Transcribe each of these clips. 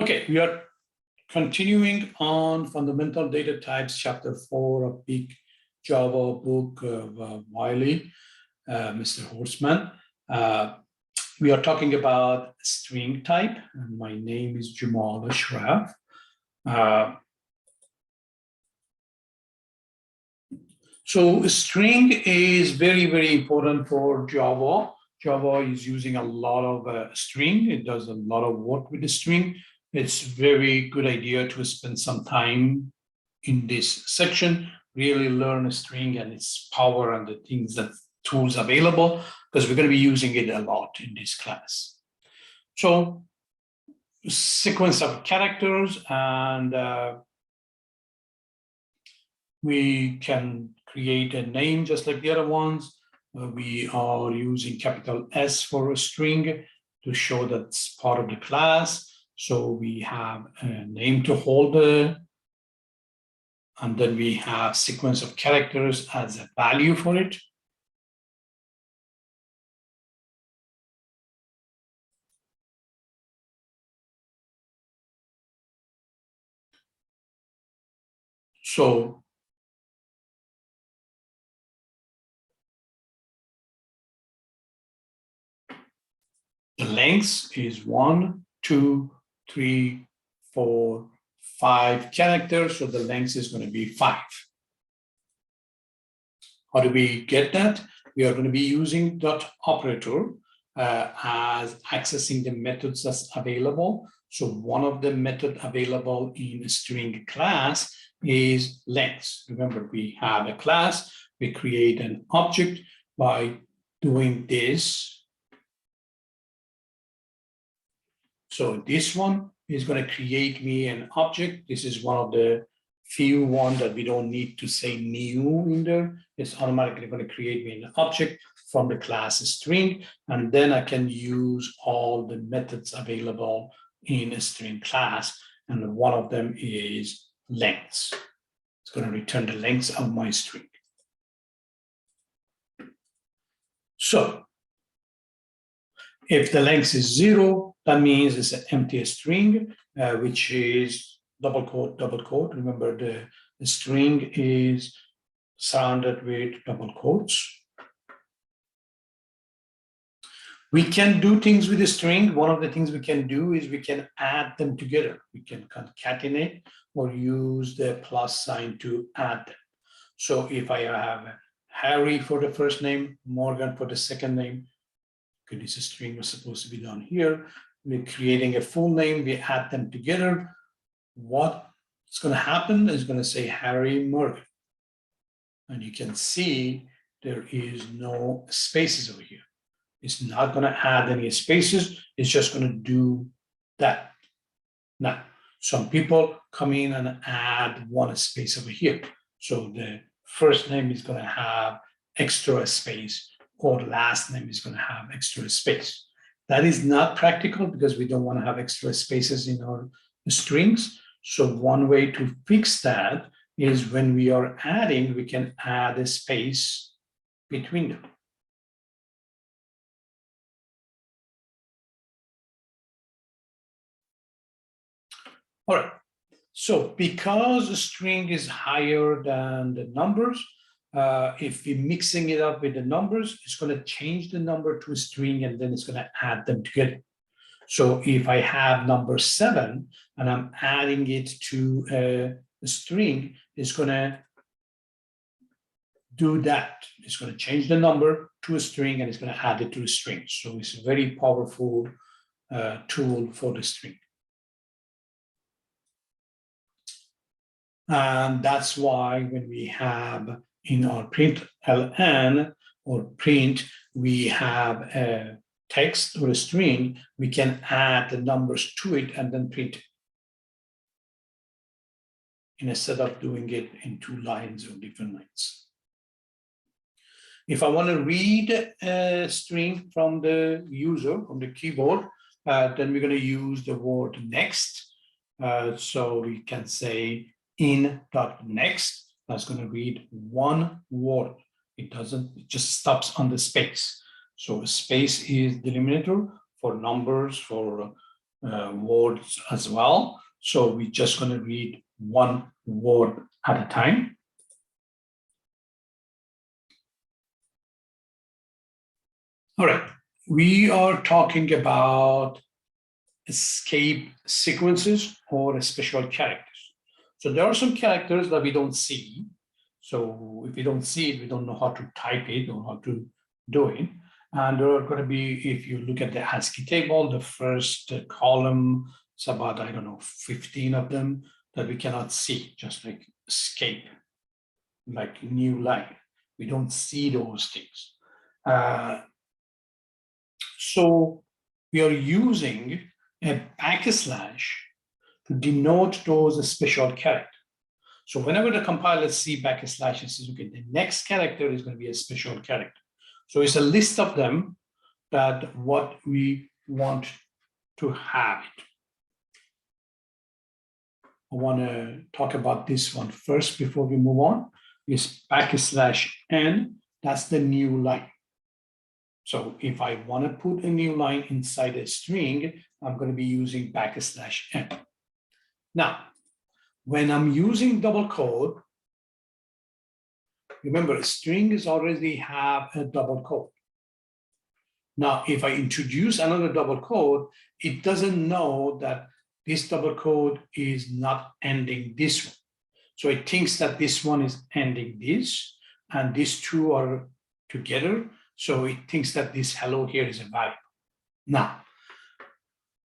Okay, we are continuing on Fundamental Data Types, Chapter 4 of Big Java book of Wiley, Mr. Horstman. We are talking about string type, and my name is Jamal Ashraf. So string is very, very important for Java. Java is using a lot of string. It does a lot of work with the string. It's very good idea to spend some time in this section, really learn a string and its power and the things that tools available, because we're going to be using it a lot in this class. So sequence of characters, and we can create a name just like the other ones. We are using capital S for a string to show that it's part of the class. So we have a name to hold and then we have sequence of characters as a value for it. So the length is 1, 2, 3, 4, 5 characters. So the length is going to be 5. How do we get that? We are going to be using dot operator as accessing the methods that's available. So one of the method available in a string class is length. Remember, we have a class, we create an object by doing this. So this one is going to create me an object. This is one of the few ones that we don't need to say new in there. It's automatically going to create me an object from the class string, and then I can use all the methods available in a string class, and one of them is length. It's going to return the length of my string. So if the length is 0, that means it's an empty string, which is double quote. Remember, the string is surrounded with double quotes. We can do things with a string. One of the things we can do is we can add them together. We can concatenate or use the plus sign to add them. So if I have Harry for the first name, Morgan for the second name, okay, this string was supposed to be done here. We're creating a full name, we add them together. What's going to happen is going to say Harry Morgan. And you can see there is no spaces over here. It's not going to add any spaces. It's just going to do that. Now, some people come in and add one space over here. So the first name is going to have extra space, or the last name is going to have extra space. That is not practical because we don't want to have extra spaces in our strings. So one way to fix that is when we are adding, we can add a space between them. All right, so because a string is higher than the numbers, if we're mixing it up with the numbers, it's going to change the number to a string and then it's going to add them together. So if I have number 7 and I'm adding it to a string, it's going to do that. It's going to change the number to a string and it's going to add it to a string. So it's a very powerful tool for the string. And that's why when we have in our print ln or print, we have a text or a string, we can add the numbers to it and then print it, instead of doing it in 2 lines or different lines. If I want to read a string from the user, from the keyboard, then we're going to use the word next. So we can say in.next, that's going to read one word. It just stops on the space. So a space is delimiter for numbers, for words as well. So we're just going to read one word at a time. All right, we are talking about escape sequences or special characters. So there are some characters that we don't see. So if we don't see it, we don't know how to type it or how to do it. And there are going to be, if you look at the ASCII table, the first column, it's about, I don't know, 15 of them that we cannot see, just like escape, like new line. We don't see those things. So we are using a backslash to denote those special characters. So whenever the compiler see backslash, it says, okay, the next character is going to be a special character. So it's a list of them that what we want to have it. I want to talk about this one first before we move on. Is backslash n, that's the new line. So if I want to put a new line inside a string, I'm going to be using backslash n. Now, when I'm using double quote, remember, strings already have a double quote. Now, if I introduce another double quote, it doesn't know that this double quote is not ending this one. So it thinks that this one is ending this, and these two are together. So it thinks that this hello here is a variable. Now,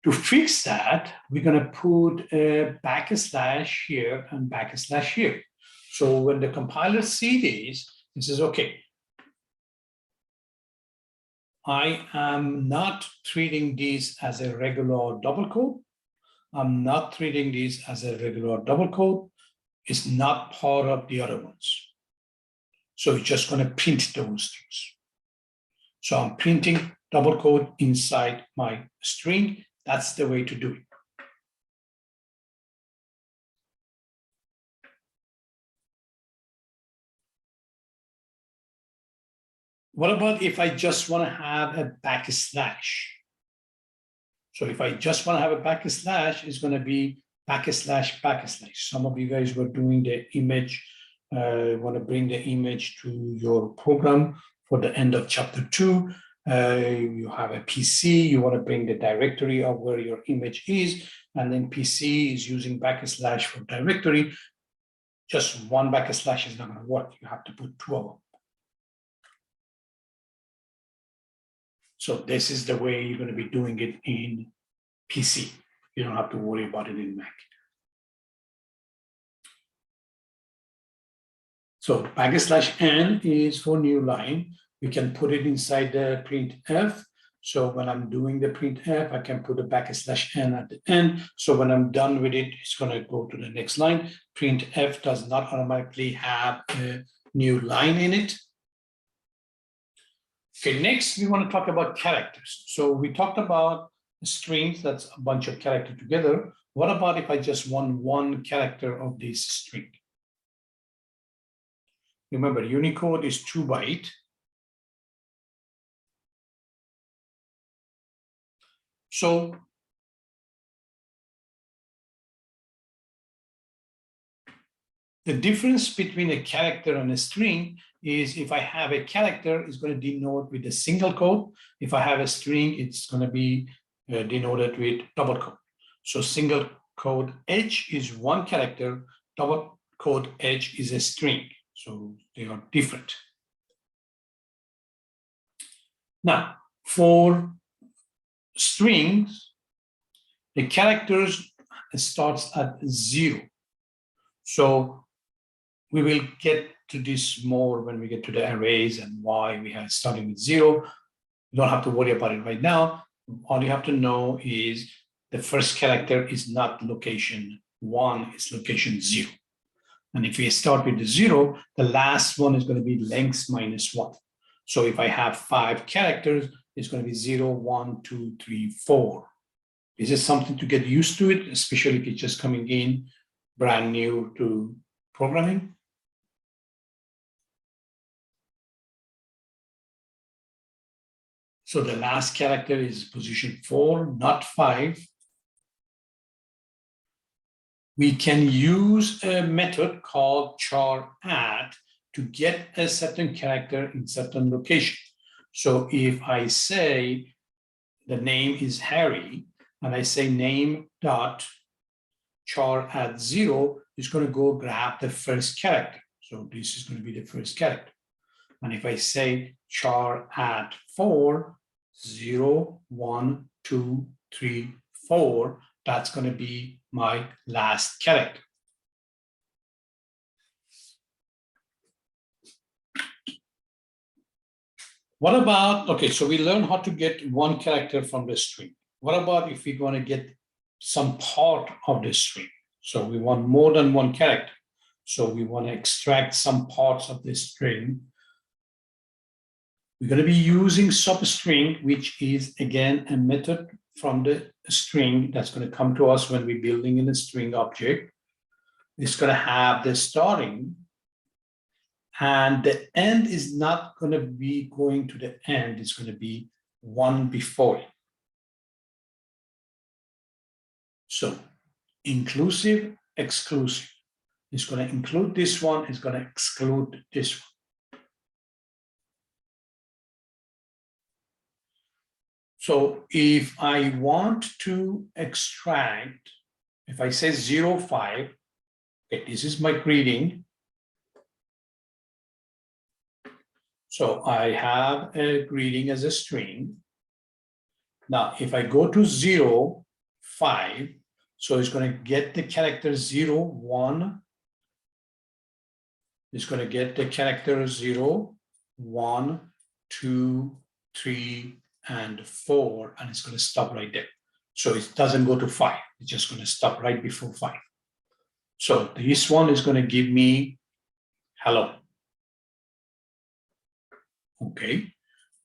to fix that, we're going to put a backslash here and backslash here. So when the compiler sees this, it says, okay, I am not treating this as a regular double quote. I'm not treating this as a regular double quote. It's not part of the other ones. So it's just going to print those things. So I'm printing double quote inside my string. That's the way to do it. What about if I just want to have a backslash? So if I just want to have a backslash, it's going to be backslash, backslash. Some of you guys were doing the image, want to bring the image to your program for the end of chapter 2. You have a PC, you want to bring the directory of where your image is, and then PC is using backslash for directory. Just one backslash is not going to work. You have to put two of them. So this is the way you're going to be doing it in PC. You don't have to worry about it in Mac. So backslash n is for new line. We can put it inside the printf. So when I'm doing the printf, I can put a backslash n at the end. So when I'm done with it, it's going to go to the next line. Printf does not automatically have a new line in it. Okay, next we want to talk about characters. So we talked about strings, that's a bunch of characters together. What about if I just want one character of this string? Remember, Unicode is 2 byte. So the difference between a character and a string is if I have a character, it's going to denote with a single quote. If I have a string, it's going to be denoted with double quote. So single quote H is one character, double quote H is a string. So they are different. Now, for strings, the characters starts at 0. So we will get to this more when we get to the arrays and why we have starting with 0. You don't have to worry about it right now. All you have to know is the first character is not location 1, it's location 0. And if we start with the 0, the last one is going to be length minus 1. So if I have 5 characters, it's going to be 0, 1, 2, 3, 4. This is something to get used to it, especially if it's just coming in brand new to programming. So the last character is position 4, not 5. we can use a method called char add to get a certain character in certain location. So if I say the name is Harry, and I say name dot char add 0, it's going to go grab the first character. So this is going to be the first character. And if I say char add 4, 0, 1, 2, 3, 4, that's going to be my last character. What about, okay, so we learned how to get one character from the string. What about if we want to get some part of the string? So we want more than one character. So we want to extract some parts of the string. We're going to be using substring, which is, again, a method from the string that's going to come to us when we're building in a string object. It's going to have the starting, and the end is not going to be going to the end. It's going to be one before it. So inclusive, exclusive. It's going to include this one. It's going to exclude this one. So if I want to extract, if I say 0, 5, okay, this is my greeting. So I have a greeting as a string. Now, if I go to 0, 5, so it's going to get the character 0, 1. It's going to get the character 0, 1, 2, 3, and 4, and it's going to stop right there. So it doesn't go to 5. It's just going to stop right before 5. So this one is going to give me hello. Okay.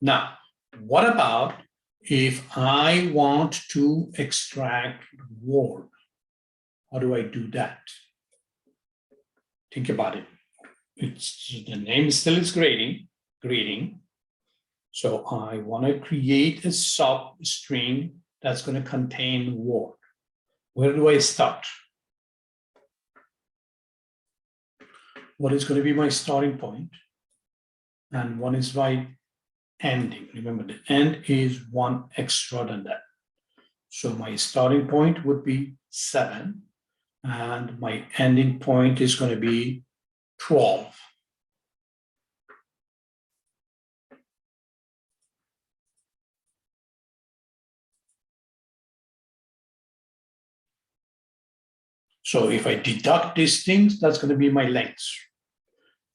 Now, what about if I want to extract word? How do I do that? Think about it. It's the name still is greeting. So I want to create a substring that's going to contain word. Where do I start? What is going to be my starting point? And one is my ending. Remember, the end is one extra than that. So my starting point would be 7, and my ending point is going to be 12. So if I deduct these things, that's going to be my length.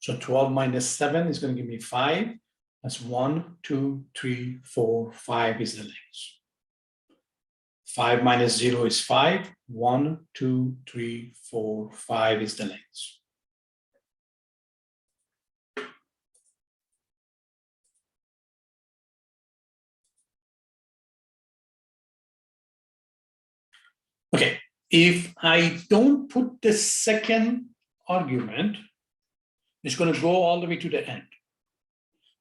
So 12 minus 7 is going to give me 5. That's 1, 2, 3, 4, 5 is the length. 5 minus 0 is 5. 1, 2, 3, 4, 5 is the length. Okay, if I don't put the second argument, it's going to go all the way to the end.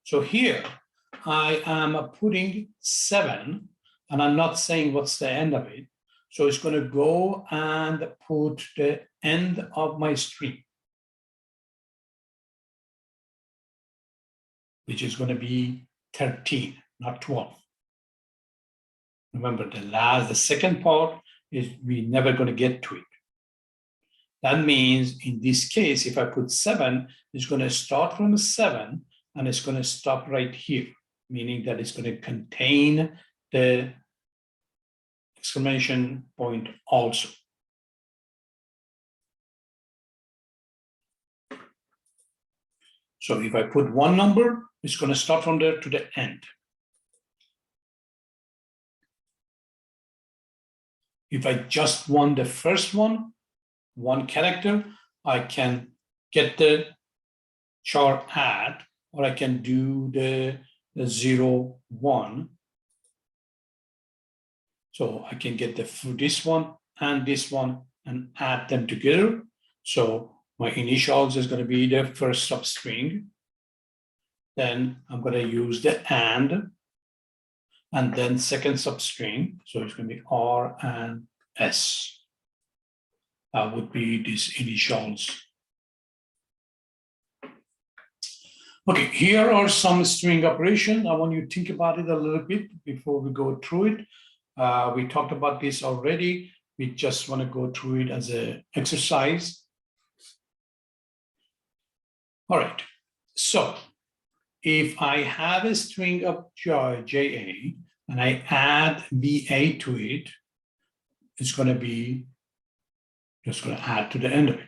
So here I am putting 7, and I'm not saying what's the end of it. So it's going to go and put the end of my string, which is going to be 13, not 12. Remember, the second part is we're never going to get to it. That means in this case, if I put 7, it's going to start from 7 and it's going to stop right here, meaning that it's going to contain the exclamation point also. So if I put one number, it's going to start from there to the end. If I just want the first one character, I can get the char add, or I can do the 0, 1. So I can get this one and add them together. So my initials is going to be the first substring. Then I'm going to use the and then second substring. So it's going to be R and S. would be these initials. Okay, here are some string operations. I want you to think about it a little bit before we go through it. We talked about this already. We just want to go through it as an exercise. All right, so if I have a string of JA and I add BA to it, it's going to be just going to add to the end of it.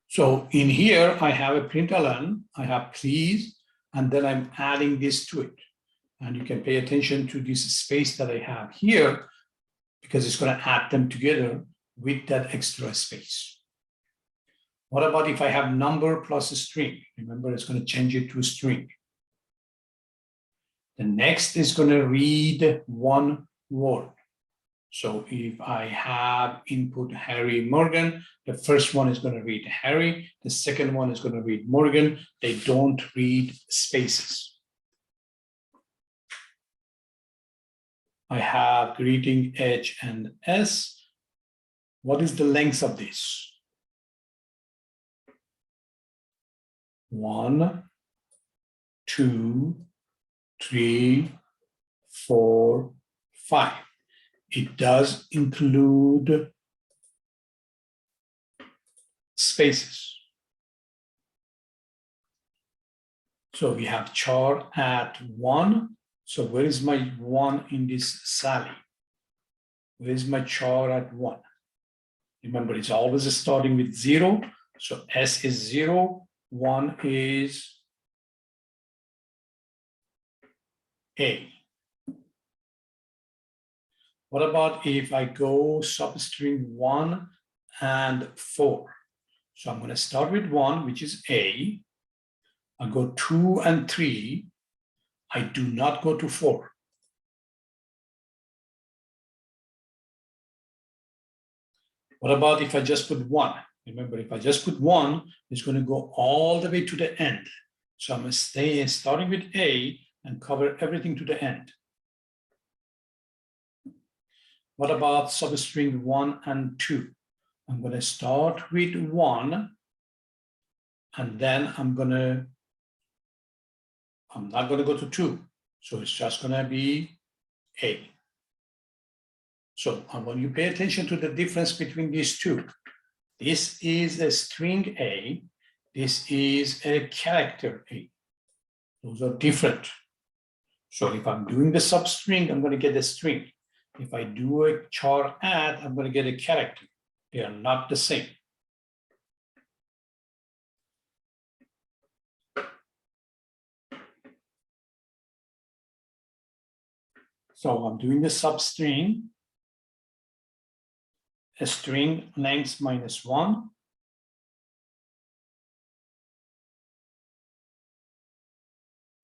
So in here, I have a println, I have please, and then I'm adding this to it. And you can pay attention to this space that I have here because it's going to add them together with that extra space. What about if I have number plus a string? Remember, it's going to change it to a string. The next is going to read one word. So if I have input Harry Morgan, the first one is going to read Harry, the second one is going to read Morgan. They don't read spaces. I have greeting H and S. What is the length of this? 1, 2, 3, 4, 5. It does include spaces. So we have char at 1. So where is my 1 in this Sally? Where is my char at 1? Remember, it's always starting with 0. So S is 0, 1 is A. What about if I go substring 1 and 4? So I'm going to start with 1, which is A. I go 2 and 3. I do not go to 4. What about if I just put 1? Remember, if I just put 1, it's going to go all the way to the end. So I'm going to stay starting with A and cover everything to the end. What about substring 1 and 2? I'm going to start with 1, and then I'm not going to go to 2. So it's just going to be A. So I want you to pay attention to the difference between these two. This is a string A. This is a character A. Those are different. So if I'm doing the substring, I'm going to get a string. If I do a char add, I'm going to get a character. They are not the same. So I'm doing the substring, a string length -1.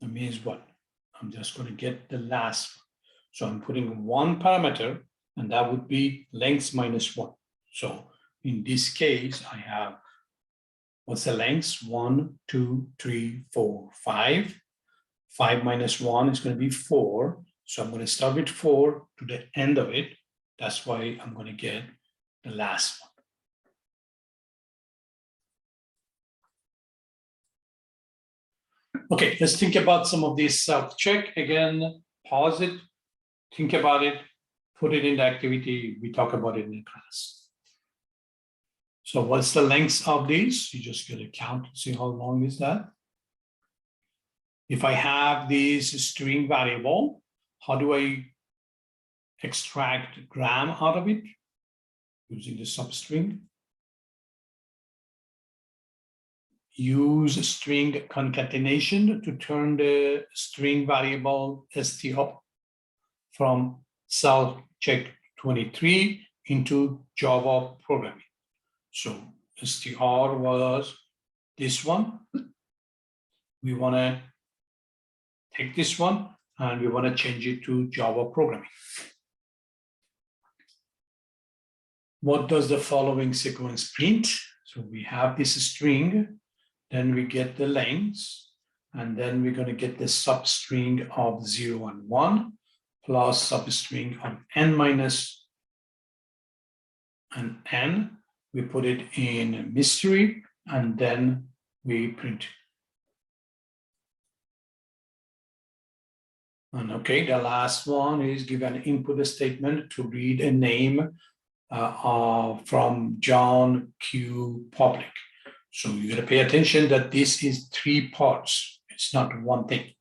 That means what? I'm just going to get the last one. So I'm putting one parameter, and that would be length -1. So in this case, I have, what's the length? 1, 2, 3, 4, 5. 5 minus 1 is going to be 4. So I'm going to start with 4 to the end of it. That's why I'm going to get the last one. Okay, let's think about some of these self-check. Again, pause it, think about it, put it in the activity. We talk about it in the class. So what's the length of these? You just get a count, see how long is that. If I have this string variable, how do I extract gram out of it? Using the substring. Use string concatenation to turn the string variable str from self-check 23 into Java programming. So str was this one. We want to take this one and we want to change it to Java programming. What does the following sequence print? So we have this string, then we get the length, and then we're going to get the substring of 0 and 1 plus substring of n minus an N, we put it in mystery, and then we print. And okay, the last one is give an input statement to read a name from John Q. Public. So you got to pay attention that this is 3 parts. It's not one thing.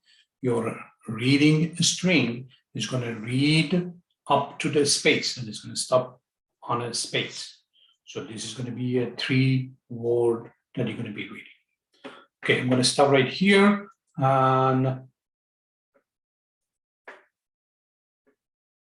Your reading string is going to read up to the space and it's going to stop on a space. So this is going to be a 3-word that you're going to be reading. Okay, I'm going to stop right here. And